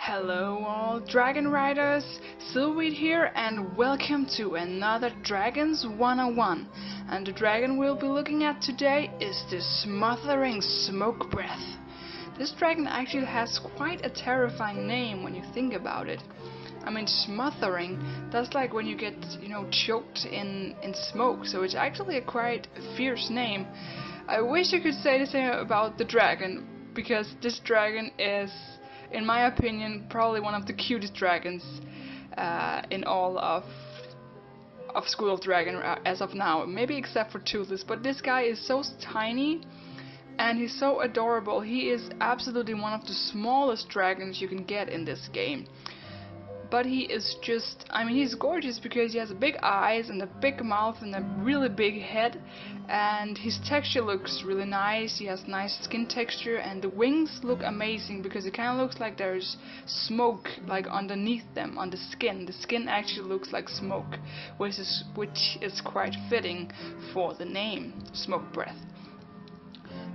Hello all Dragon Riders, Silweed here and welcome to another Dragons 101. And the dragon we'll be looking at today is the Smothering Smokebreath. This dragon actually has quite a terrifying name when you think about it. I mean, smothering, that's like when you get, choked in smoke, so it's actually a quite fierce name. I wish I could say the same about the dragon, because this dragon is, in my opinion, probably one of the cutest dragons in all of School of Dragon as of now, maybe except for Toothless, but this guy is so tiny and he's so adorable. He is absolutely one of the smallest dragons you can get in this game. But he is just, he's gorgeous because he has big eyes and a big mouth and a really big head, and his texture looks really nice. He has nice skin texture, and the wings look amazing because it kind of looks like there's smoke like underneath them on the skin. The skin actually looks like smoke, which is quite fitting for the name Smokebreath.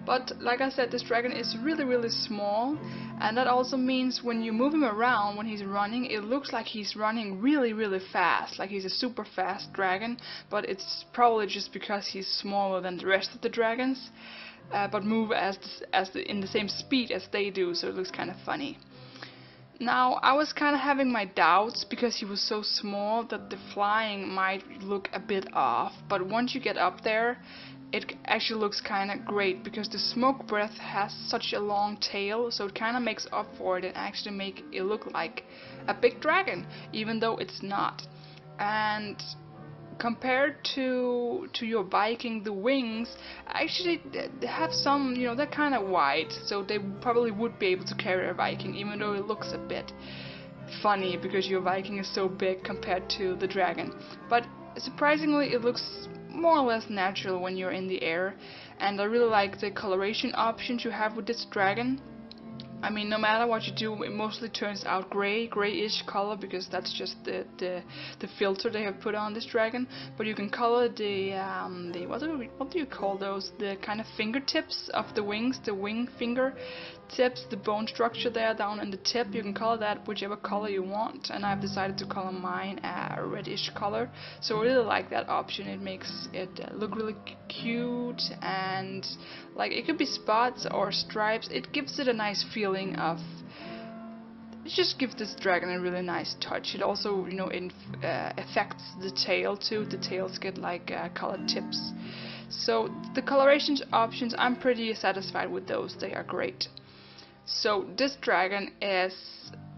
But like I said, this dragon is really small, and that also means when you move him around when he's running, it looks like he's running really fast, like he's a super fast dragon, but it's probably just because he's smaller than the rest of the dragons, but move in the same speed as they do, so it looks kind of funny. Now, I was kind of having my doubts because he was so small that the flying might look a bit off, but once you get up there, it actually looks kind of great because the Smokebreath has such a long tail, so it kind of makes up for it and actually make it look like a big dragon, even though it's not. And compared to your Viking, the wings actually have some, they're kind of wide, so they probably would be able to carry a Viking, even though it looks a bit funny because your Viking is so big compared to the dragon. But surprisingly, it looks more or less natural when you're in the air, and I really like the coloration options you have with this dragon. I mean, no matter what you do, it mostly turns out grayish color because that's just the filter they have put on this dragon. But you can color the what do you call those? The kind of fingertips of the wings, the wing finger tips, the bone structure there down in the tip. You can color that whichever color you want, and I've decided to color mine a reddish color. So I really like that option. It makes it look really cute, and like it could be spots or stripes. It gives it a nice feeling of. It just gives this dragon a really nice touch. It also, affects the tail too. The tails get like colored tips. So the coloration options, I'm pretty satisfied with those. They are great. So this dragon is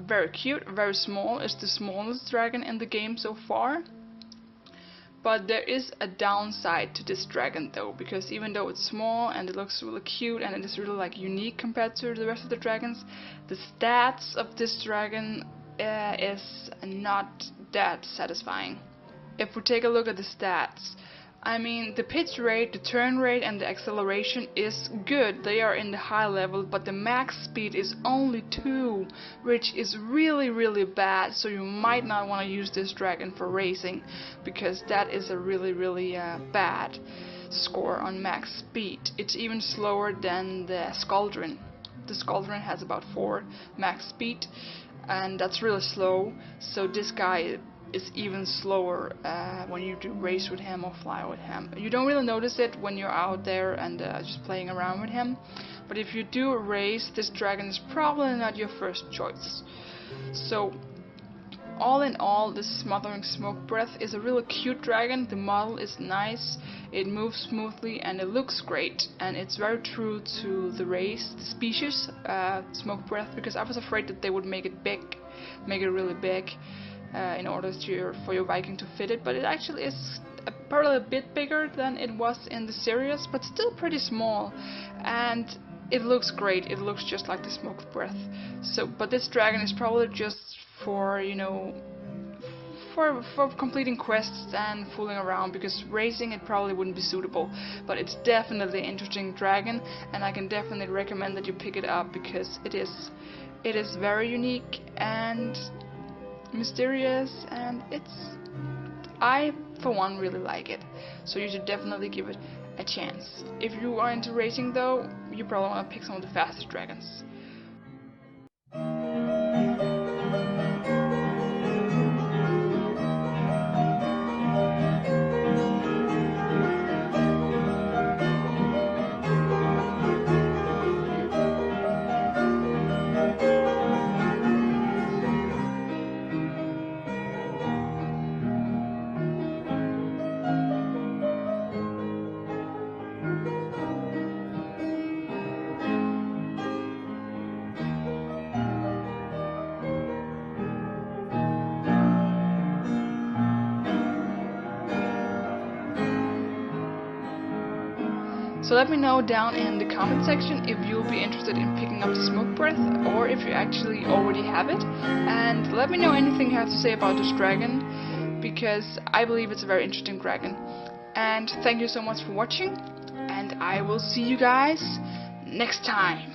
very cute, very small. It's the smallest dragon in the game so far. But there is a downside to this dragon though, because even though it's small and it looks really cute and it is really like unique compared to the rest of the dragons, the stats of this dragon is not that satisfying. If we take a look at the stats, the pitch rate, the turn rate and the acceleration is good. They are in the high level, but the max speed is only 2, which is really bad, so you might not want to use this dragon for racing, because that is a really bad score on max speed. It's even slower than the Skaldrin. The Skaldrin has about 4 max speed, and that's really slow, so this guy is even slower when you do race with him or fly with him. You don't really notice it when you're out there and just playing around with him, but if you do a race, this dragon is probably not your first choice. So all in all, this Smothering Smokebreath is a really cute dragon. The model is nice, it moves smoothly, and it looks great, and it's very true to the race, the species Smokebreath, because I was afraid that they would make it really big, in order for your Viking to fit it, but it actually is probably a bit bigger than it was in the series, but still pretty small, and it looks great. It looks just like the Smokebreath. So, but this dragon is probably just for for completing quests and fooling around, because racing it probably wouldn't be suitable, but it's definitely an interesting dragon, and I can definitely recommend that you pick it up because it is very unique and mysterious, and I for one really like it, so you should definitely give it a chance. If you are into racing though, you probably want to pick some of the fastest dragons. So let me know down in the comment section if you'll be interested in picking up the Smokebreath, or if you actually already have it. And let me know anything you have to say about this dragon, because I believe it's a very interesting dragon. And thank you so much for watching, and I will see you guys next time.